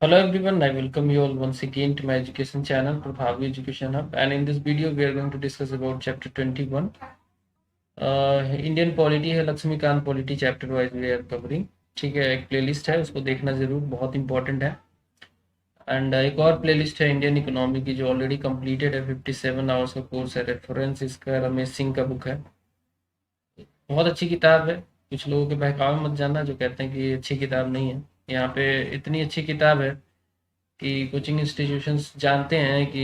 Hello everyone, I welcome you all once again to my education channel Prabhavi Education Hub, and in this video we are going to discuss about chapter 21 Indian polity है, Lakshmikant polity chapter wise we are covering. ठीक है, एक playlist है, उसको देखना जरूर, बहुत important है। एंड एक और प्लेलिस्ट है इंडियन इकोनॉमी की जो ऑलरेडी कंप्लीटेड है, 57 आवर्स का कोर्स है। रेफरेंस इसका रमेश सिंह का बुक है, बहुत अच्छी किताब है। कुछ लोगों के बहकावे मत जाना जो कहते हैं कि ये अच्छी किताब नहीं है। यहाँ पे इतनी अच्छी किताब है कि कोचिंग इंस्टीट्यूशंस जानते हैं कि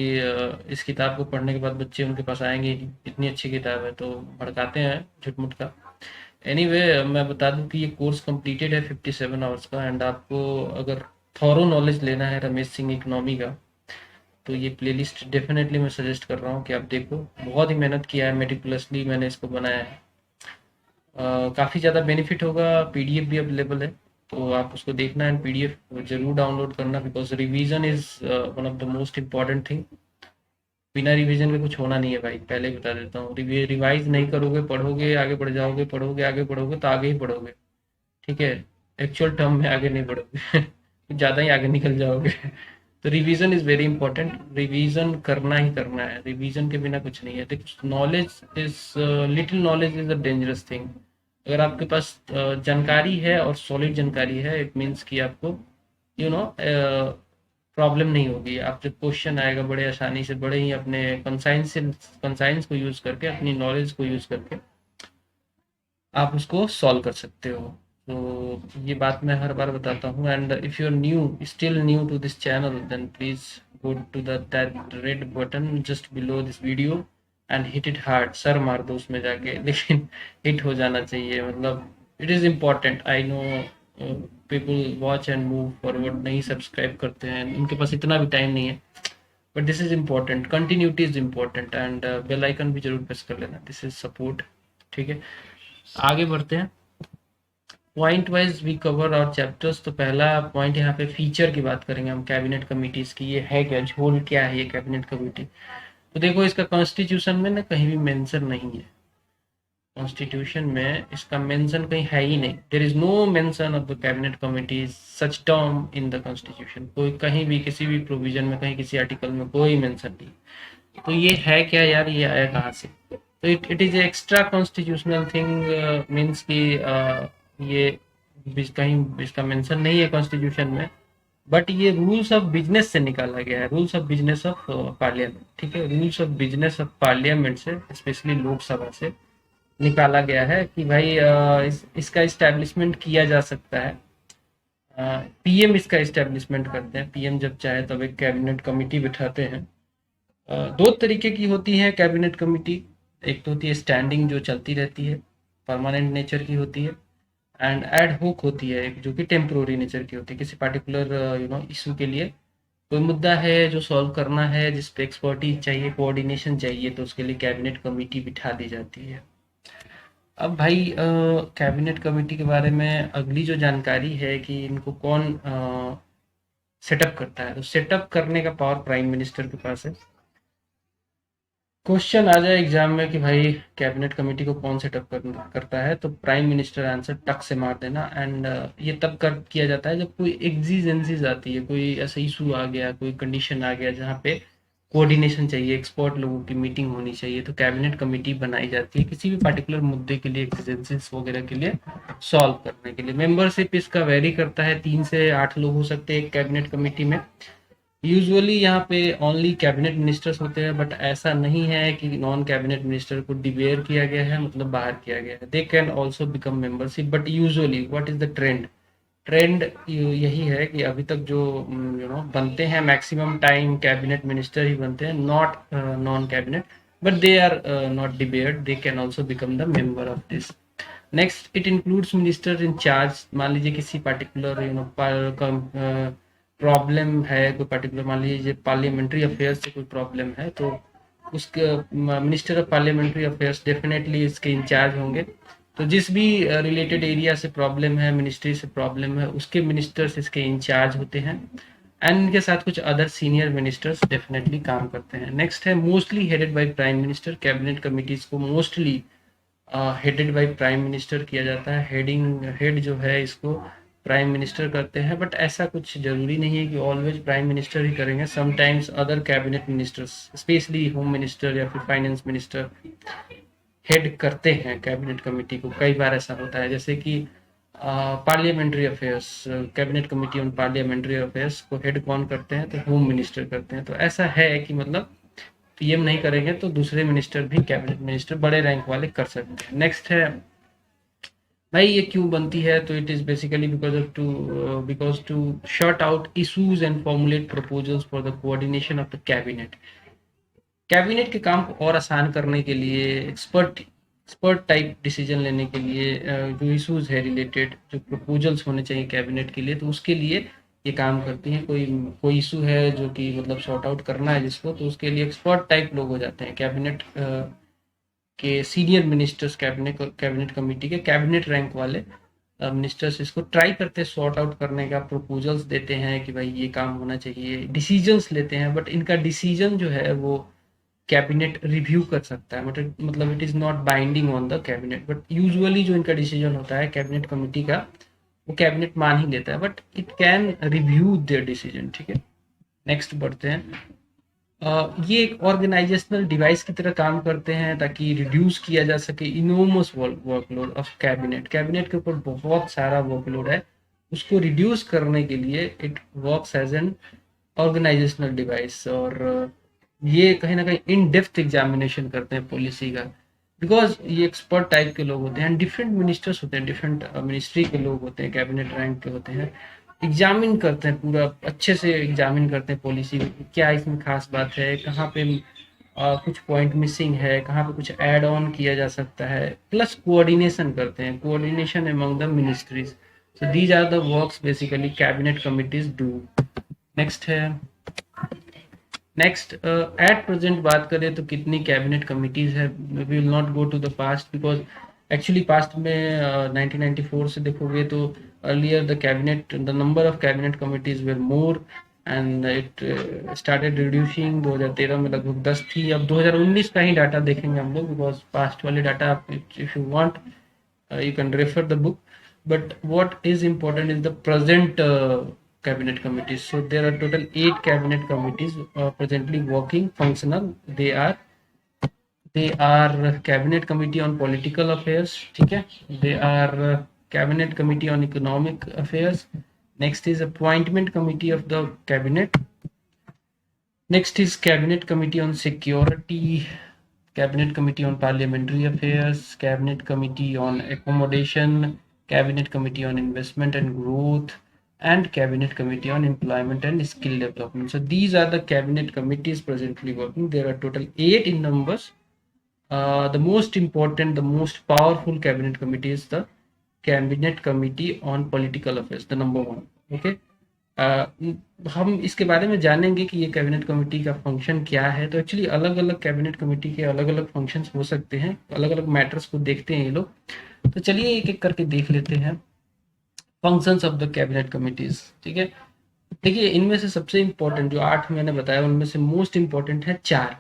इस किताब को पढ़ने के बाद बच्चे उनके पास आएंगे ही नहीं, इतनी अच्छी किताब है, तो भड़काते हैं झुटमुट का। एनीवे, मैं बता दूं कि ये कोर्स कंप्लीटेड है 57 आवर्स का। एंड आपको अगर थॉरो नॉलेज लेना है रमेश सिंह इकोनॉमी का, तो ये प्लेलिस्ट डेफिनेटली मैं सजेस्ट कर रहा हूँ कि आप देखो। बहुत ही मेहनत किया है, मेटिकुलसली मैंने इसको बनाया है। काफ़ी ज़्यादा बेनिफिट होगा। पीडीएफ भी अवेलेबल है, तो आप उसको देखना एंड पीडीएफ जरूर डाउनलोड करना, because revision is one of the most important thing. बिना रिवीजन के कुछ होना नहीं है भाई, पहले ही बता देता हूँ। रिवाइज नहीं करोगे, पढ़ोगे आगे बढ़ जाओगे, पढ़ोगे आगे बढ़ोगे तो आगे ही बढ़ोगे। ठीक है, एक्चुअल टर्म में आगे नहीं बढ़ोगे ज़्यादा ही आगे निकल जाओगे तो revision is very important, revision करना ही करना है, रिवीजन के बिना कुछ नहीं है। देखो, knowledge is little knowledge is a dangerous thing. अगर आपके पास जानकारी है और सॉलिड जानकारी है, इट मीन्स कि आपको यू नो प्रॉब्लम नहीं होगी। आप जब क्वेश्चन आएगा बड़े आसानी से, बड़े ही अपने कंसाइंस को यूज करके, अपनी नॉलेज को यूज करके आप उसको सॉल्व कर सकते हो। तो ये बात मैं हर बार बताता हूँ। And if you are new, still new to this channel, then please go to that red button just below this video and hit it hard. सर मार दो उसमें जाके लेकिन हिट हो जाना चाहिए, मतलब it is important. I know people watch and move forward, नहीं सब्सक्राइब करते हैं, उनके पास इतना भी टाइम नहीं है। But this is important, continuity is important. And bell icon भी जरूर प्रेस कर लेना, दिस इज सपोर्ट। ठीक है, आगे बढ़ते हैं। पॉइंट वाइज वी कवर और चैप्टर्स। तो पहला पॉइंट यहाँ पे फीचर की बात करेंगे हम कैबिनेट कमिटीज की। ये है क्या, झोल क्या है ये कैबिनेट कमिटी? तो देखो, इसका कॉन्स्टिट्यूशन में ना कहीं भी मेंशन नहीं है। कॉन्स्टिट्यूशन में इसका मेंशन कहीं है ही नहीं। There is no mention of the cabinet committee such term in the constitution. कोई कहीं भी किसी भी प्रोविजन में, कहीं किसी आर्टिकल में कोई मेंशन नहीं। तो ये है क्या यार, ये आया कहाँ से? तो it is extra constitutional thing, means कि ये कहीं इसका मेंशन नहीं है कॉन्स्टिट्यूशन में। बट ये रूल्स ऑफ बिजनेस से निकाला गया है, rules of business of parliament. ठीक है, rules of business of parliament से, स्पेशली लोकसभा से निकाला गया है कि भाई इसका इस्टेब्लिशमेंट किया जा सकता है। पीएम इसका इस्टेब्लिशमेंट करते हैं, पीएम जब चाहे तब एक कैबिनेट कमिटी बिठाते हैं। दो तरीके की होती है कैबिनेट कमिटी। एक तो होती है स्टैंडिंग, जो चलती रहती है, परमानेंट नेचर की होती है। एंड एड होक होती है एक, जो कि टेम्पोररी नेचर की होती है, किसी पर्टिकुलर इशू के लिए कोई मुद्दा है जो सॉल्व करना है, जिस पे एक्सपर्टीज चाहिए, कोऑर्डिनेशन चाहिए, तो उसके लिए कैबिनेट कमिटी बिठा दी जाती है। अब भाई कैबिनेट कमेटी के बारे में अगली जो जानकारी है कि इनको कौन सेटअप करता है, तो सेटअप करने का पावर प्राइम मिनिस्टर के पास है। क्वेश्चन आ जाए एग्जाम में कि भाई कैबिनेट कमेटी को कौन सेटअप करता है, तो प्राइम मिनिस्टर आंसर टक से मार देना। एंड ये तब कर किया जाता है जब कोई एग्जीजेंसीज आती है, कोई ऐसा इशू आ गया, कोई कंडीशन आ गया जहाँ पे कोऑर्डिनेशन चाहिए, एक्सपर्ट लोगों की मीटिंग होनी चाहिए, तो कैबिनेट कमेटी बनाई जाती है किसी भी पर्टिकुलर मुद्दे के लिए, एग्जीजेंसीज वगैरह के लिए सॉल्व करने के लिए। मेंबरशिप इसका वेरी करता है, 3 से 8 लोग हो सकते हैं एक कैबिनेट कमेटी में। यूजुअली यहाँ पे ओनली कैबिनेट मिनिस्टर्स होते हैं, बट ऐसा नहीं है कि नॉन कैबिनेट मिनिस्टर को डिवेयर किया गया है, मतलब बाहर किया गया है। They can also become membership, but usually what is the trend? Trend यही है कि अभी तक जो बनते हैं, मैक्सिमम टाइम कैबिनेट मिनिस्टर ही बनते हैं, not non cabinet. But they are not debarred, they can also become the member of this. Next, it includes minister in charge. मान लीजिए किसी पर्टिकुलर प्रॉब्लम है, कोई पर्टिकुलर, मान लीजिए पार्लियामेंट्री अफेयर्स से कोई प्रॉब्लम है, तो उसके minister of parliamentary affairs definitely इसके इंचार्ज होंगे। तो जिस भी रिलेटेड एरिया से प्रॉब्लम है, मिनिस्ट्री से प्रॉब्लम है, उसके मिनिस्टर्स इसके इंचार्ज होते हैं। एंड इनके साथ कुछ अदर सीनियर मिनिस्टर्स डेफिनेटली काम करते हैं। नेक्स्ट है mostly headed by prime minister. Cabinet committees को mostly headed by prime minister किया जाता है। हेड जो है इसको प्राइम मिनिस्टर करते हैं, बट ऐसा कुछ जरूरी नहीं है कि ऑलवेज प्राइम मिनिस्टर ही करेंगे। Sometimes other cabinet ministers, specially home minister या फिर फाइनेंस मिनिस्टर हेड करते हैं कैबिनेट कमेटी को। कई बार ऐसा होता है, जैसे कि parliamentary affairs, cabinet committee on parliamentary affairs को हेड कौन करते हैं, तो होम मिनिस्टर करते हैं। तो ऐसा है कि मतलब पीएम नहीं करेंगे तो दूसरे मिनिस्टर भी, कैबिनेट मिनिस्टर बड़े रैंक वाले कर सकते हैं। नेक्स्ट है भाई, ये क्यों बनती है, तो it is basically because to sort out issues and formulate proposals for the coordination of the cabinet. Cabinet के काम को और आसान करने के लिए, एक्सपर्ट टाइप डिसीजन लेने के लिए, जो इश्यूज है रिलेटेड, जो प्रपोजल्स होने चाहिए कैबिनेट के लिए, तो उसके लिए ये काम करती हैं। कोई कोई इशू है जो कि मतलब सॉर्ट आउट करना है जिसको, तो उसके लिए एक्सपर्ट टाइप लोग हो जाते हैं कैबिनेट के सीनियर मिनिस्टर्स, कैबिनेट कमेटी के कैबिनेट रैंक वाले मिनिस्टर्स इसको ट्राई करते हैं सॉर्ट आउट करने का, प्रपोजल्स देते हैं कि भाई ये काम होना चाहिए, डिसीजंस लेते हैं। बट इनका डिसीजन जो है वो कैबिनेट रिव्यू कर सकता है, मतलब it is not binding on the cabinet. But usually जो इनका डिसीजन होता है कैबिनेट कमेटी का, वो कैबिनेट मान ही लेता है, but it can review there decision. ठीक है, नेक्स्ट बढ़ते हैं। ये एक ऑर्गेनाइजेशनल डिवाइस की तरह काम करते हैं ताकि रिड्यूस किया जा सके enormous workload of cabinet. Cabinet के ऊपर बहुत सारा वर्कलोड है, उसको रिड्यूस करने के लिए it works as an organisational device. और ये कहीं ना कहीं इन डेप्थ एग्जामिनेशन करते हैं पॉलिसी का, बिकॉज ये एक्सपर्ट टाइप के लोग होते हैं, डिफरेंट मिनिस्टर्स होते हैं, डिफरेंट मिनिस्ट्री के लोग होते हैं, कैबिनेट रैंक के होते हैं। एग्जामिन करते हैं, पूरा अच्छे से एग्जामिन करते हैं पॉलिसी को, क्या इसमें खास बात है, कहाँ पे कुछ पॉइंट मिसिंग है, कहाँ पे कुछ ऐड ऑन किया जा सकता है। प्लस कोऑर्डिनेशन करते हैं, coordination among the ministries. So these are the works basically cabinet committees do. Next है, नेक्स्ट एट प्रेजेंट बात करें तो कितनी कैबिनेट कमिटीज है। We will not go to the past, because actually past में 1994 से देखोगे तो earlier the number of cabinet committees were more and it started reducing. 2013 में लगभग 10 थी। अब 2019 का ही डाटा देखेंगे हम लोग, बिकॉज पास्ट वाले data if you want you can refer the book, but what is important is the present cabinet committees. So there are total 8 cabinet committees presently working functional. They are cabinet committee on political affairs, ठीक है, they are cabinet committee on economic affairs, next is appointment committee of the cabinet, next is cabinet committee on security, cabinet committee on parliamentary affairs, cabinet committee on accommodation, cabinet committee on investment and growth, and cabinet committee on employment and skill development. So these are the cabinet committees presently working. There are total 8 in numbers. The most important, the most powerful cabinet committee is the cabinet committee on political affairs, the number one. Okay. हम इसके बारे में जानेंगे कि ये cabinet committee का function क्या है। तो एक्चुअली अलग अलग कैबिनेट कमेटी के अलग अलग फंक्शंस हो सकते हैं, अलग अलग मैटर्स को देखते हैं ये लोग। तो चलिए एक एक करके देख लेते हैं functions of the cabinet committees. ठीक है, देखिए इनमें से सबसे इम्पोर्टेंट जो 8 मैंने बताया उनमें से मोस्ट इम्पोर्टेंट है 4।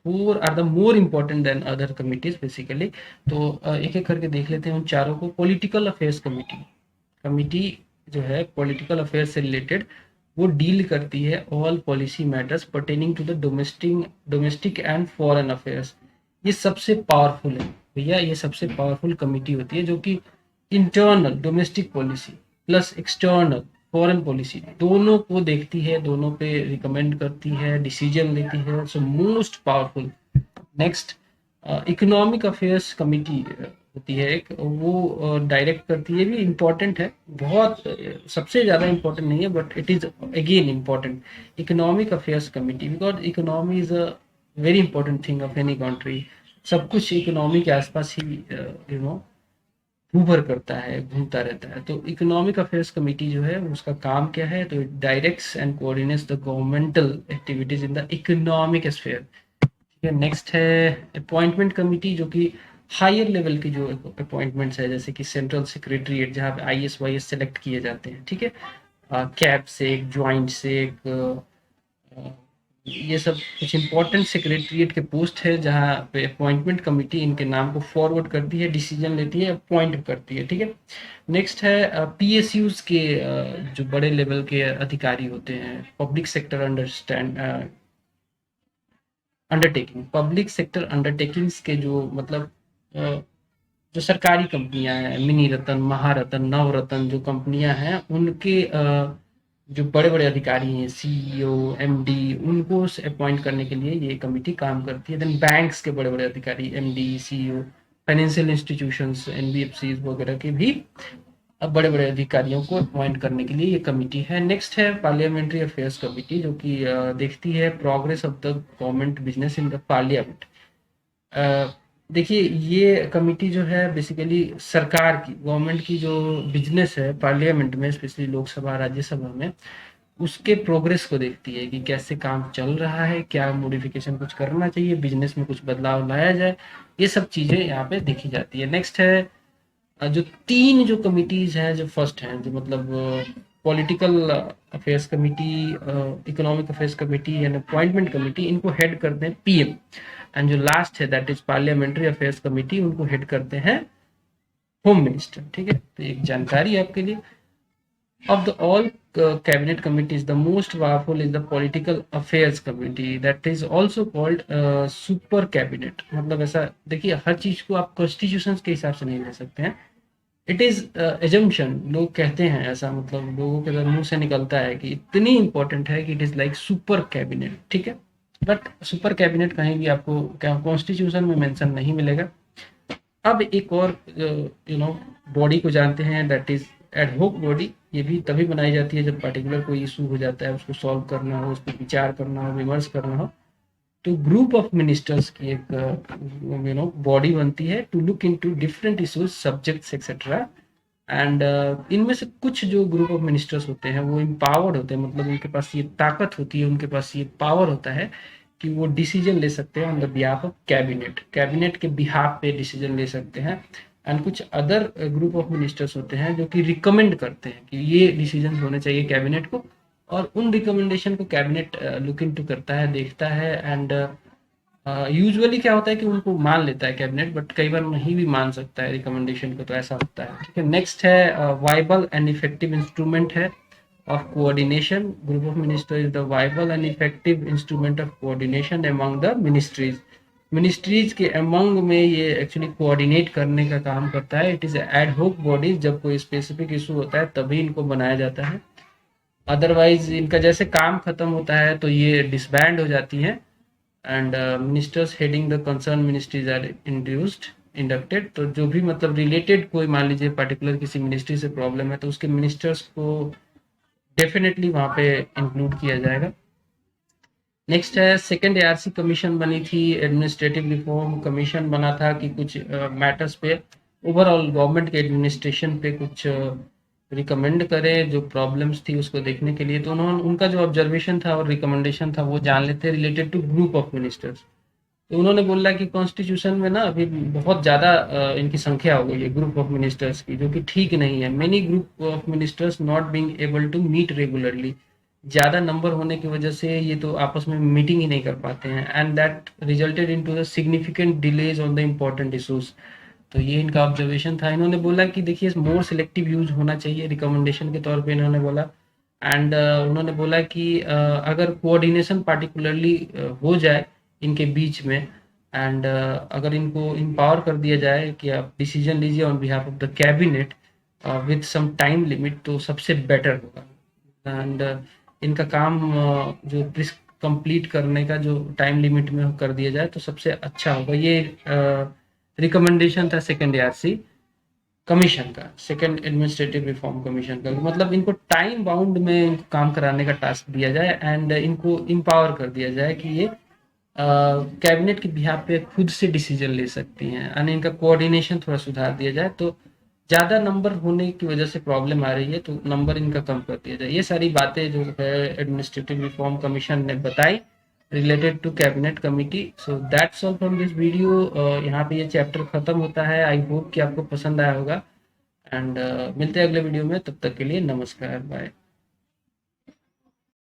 4 are the more important than other committees basically. तो एक एक करके देख लेते हैं उन चारों को। पॉलिटिकल अफेयर्स कमिटी जो है पॉलिटिकल अफेयर से रिलेटेड, वो डील करती है all policy matters pertaining to the domestic and foreign affairs. ये सबसे पावरफुल है भैया, ये सबसे पावरफुल कमिटी होती है जो कि internal domestic policy plus external foreign policy दोनों को देखती है, दोनों पे रिकमेंड करती है, डिसीजन लेती है। So most powerful. Next economic affairs committee होती है एक, वो डायरेक्ट करती है, भी इम्पोर्टेंट है बहुत, सबसे ज़्यादा इम्पोर्टेंट नहीं है but it is again important. Economic affairs committee, because economy is a very important thing of any country. सब कुछ इकोनॉमी के आसपास ही घूमर करता है, घूमता रहता है। तो इकोनॉमिक अफेयर्स कमेटी जो है उसका काम क्या है, तो it directs and coordinates the governmental activities in the economic sphere. ठीक है, नेक्स्ट है अपॉइंटमेंट कमेटी, जो कि हायर लेवल की जो अपॉइंटमेंट्स है, जैसे कि सेंट्रल सेक्रेटरीट जहाँ पे IAS वाईएस सेलेक्ट किए जाते हैं। ठीक है, कैब से एक, ज्वाइंट से एक, ये सब कुछ इंपॉर्टेंट सेक्रेटरीट के पोस्ट है जहाँ पे अपॉइंटमेंट कमेटी इनके नाम को फॉरवर्ड करती है, डिसीजन लेती है, अपॉइंट करती है, ठीक है। नेक्स्ट है पीएसयूज के जो बड़े लेवल के अधिकारी होते हैं, public sector undertaking, public sector undertakings के जो मतलब जो सरकारी कंपनियां हैं, मिनी रतन, महारतन, नवरत्न जो कंपनियां हैं, उनके जो बड़े बड़े अधिकारी हैं, सीईओ, एमडी, उनको अपॉइंट करने के लिए ये कमेटी काम करती है। देन बैंक्स के बड़े बड़े अधिकारी, MD, CEO, financial institutions, NBFC वगैरह के भी अब बड़े बड़े अधिकारियों को अपॉइंट करने के लिए ये कमेटी है। नेक्स्ट है पार्लियामेंट्री अफेयर्स कमेटी, जो कि देखती है progress of the government business in the parliament. देखिए ये कमेटी जो है बेसिकली सरकार की, गवर्नमेंट की जो बिजनेस है पार्लियामेंट में, स्पेशली लोकसभा, राज्यसभा में, उसके प्रोग्रेस को देखती है कि कैसे काम चल रहा है, क्या मॉडिफिकेशन कुछ करना चाहिए, बिजनेस में कुछ बदलाव लाया जाए, ये सब चीजें यहाँ पे देखी जाती है। नेक्स्ट है जो तीन जो कमिटीज हैं, जो फर्स्ट हैं, जो मतलब political affairs committee, economic affairs committee and appointment committee, इनको हेड करते हैं पीएम। एंड जो लास्ट है that is parliamentary affairs committee, उनको हेड करते हैं होम मिनिस्टर, ठीक है। तो एक जानकारी आपके लिए, of the all cabinet committees, the most powerful is the political affairs committee, that is also called super cabinet। मतलब ऐसा देखिए, हर चीज को आप कॉन्स्टिट्यूशन के हिसाब से नहीं ले सकते हैं। इट इज एजम्पशन, लोग कहते हैं ऐसा, मतलब लोगों के मुंह से निकलता है कि इतनी इंपॉर्टेंट है कि it is like super cabinet, ठीक है। बट सुपर कैबिनेट कहीं भी आपको कॉन्स्टिट्यूशन में मेंशन नहीं मिलेगा। अब एक और बॉडी को जानते हैं, दैट इज एडहोक बॉडी। ये भी तभी बनाई जाती है जब पर्टिकुलर कोई इशू हो जाता है, उसको सॉल्व करना हो, उस पर विचार करना हो, विमर्श करना हो, तो ग्रुप ऑफ मिनिस्टर्स की एक बॉडी बनती है to look into different issues, subjects etcetera. And इनमें से कुछ जो ग्रुप ऑफ मिनिस्टर्स होते हैं वो एम्पावर्ड होते हैं, मतलब उनके पास ये ताकत होती है, उनके पास ये पावर होता है कि वो डिसीजन ले सकते हैं on the behalf of cabinet, cabinet के बिहाफ पे डिसीजन ले सकते हैं। एंड कुछ अदर ग्रुप ऑफ मिनिस्टर्स होते हैं जो कि रिकमेंड करते हैं कि ये डिसीजन होने चाहिए कैबिनेट को, और उन रिकमेंडेशन को कैबिनेट लुक इनटू करता है, देखता है। एंड यूजुअली क्या होता है कि उनको मान लेता है कैबिनेट, बट कई बार नहीं भी मान सकता है रिकमेंडेशन को, तो ऐसा होता है, ठीक है। नेक्स्ट है वाइबल एंड इफेक्टिव इंस्ट्रूमेंट है of coordination, group of ministers is the viable and effective instrument of coordination among the ministries के among में ये एक्चुअली कोऑर्डिनेट करने का काम करता है। इट इज एड होक बॉडी, जब कोई स्पेसिफिक इशू होता है तभी इनको बनाया जाता है, अदरवाइज इनका जैसे काम खत्म होता है तो ये डिसबैंड हो जाती हैं। And ministers heading the concern ministries are inducted, तो जो भी मतलब रिलेटेड कोई मान लीजिए पर्टिकुलर किसी मिनिस्ट्री से प्रॉब्लम है तो उसके मिनिस्टर्स को डेफिनेटली वहां पे इंक्लूड किया जाएगा। नेक्स्ट है सेकेंड एआरसी कमीशन बनी थी, एडमिनिस्ट्रेटिव रिफॉर्म कमीशन बना था कि कुछ मैटर्स पे ओवरऑल गवर्नमेंट के एडमिनिस्ट्रेशन पे कुछ रिकमेंड करें, जो प्रॉब्लम्स थी उसको देखने के लिए। तो उन्होंने उनका जो ऑब्जर्वेशन था और रिकमेंडेशन था वो जान लेते related to group of ministers. तो उन्होंने बोला कि कॉन्स्टिट्यूशन में ना अभी बहुत ज़्यादा इनकी संख्या हो गई है ग्रुप ऑफ मिनिस्टर्स की, जो कि ठीक नहीं है। Many group of ministers not being able to meet regularly, ज़्यादा नंबर होने की वजह से ये तो आपस में मीटिंग ही नहीं कर पाते हैं। And that resulted into the significant delays on the important issues. तो ये इनका ऑब्जर्वेशन था। इन्होंने बोला कि देखिए मोर सिलेक्टिव यूज होना चाहिए, रिकमेंडेशन के तौर पे इन्होंने बोला। एंड उन्होंने बोला कि अगर कोऑर्डिनेशन पार्टिकुलरली हो जाए इनके बीच में, एंड अगर इनको इम्पावर कर दिया जाए कि आप डिसीजन लीजिए on behalf of the cabinet with some time limit, तो सबसे बेटर होगा। एंड इनका काम जो कंप्लीट करने का जो टाइम लिमिट में कर दिया जाए तो सबसे अच्छा होगा। ये रिकमेंडेशन था सेकेंड एआरसी कमीशन का, सेकेंड एडमिनिस्ट्रेटिव रिफॉर्म कमीशन का। मतलब इनको टाइम बाउंड में इनको काम कराने का टास्क दिया जाए एंड इनको इम्पावर कर दिया जाए कि ये कैबिनेट के बिहाफ पे खुद से डिसीजन ले सकती हैं, यानी इनका कोऑर्डिनेशन थोड़ा सुधार दिया जाए। तो ज़्यादा नंबर होने की वजह से प्रॉब्लम आ रही है, तो नंबर इनका कम कर दिया जाए। ये सारी बातें जो है एडमिनिस्ट्रेटिव रिफॉर्म कमीशन ने बताई related to cabinet committee. So that's all from this video. यहाँ पे ये चैप्टर खत्म होता है। आई होप कि आपको पसंद आया होगा। एंड मिलते हैं अगले वीडियो में, तब तक के लिए नमस्कार, बाय।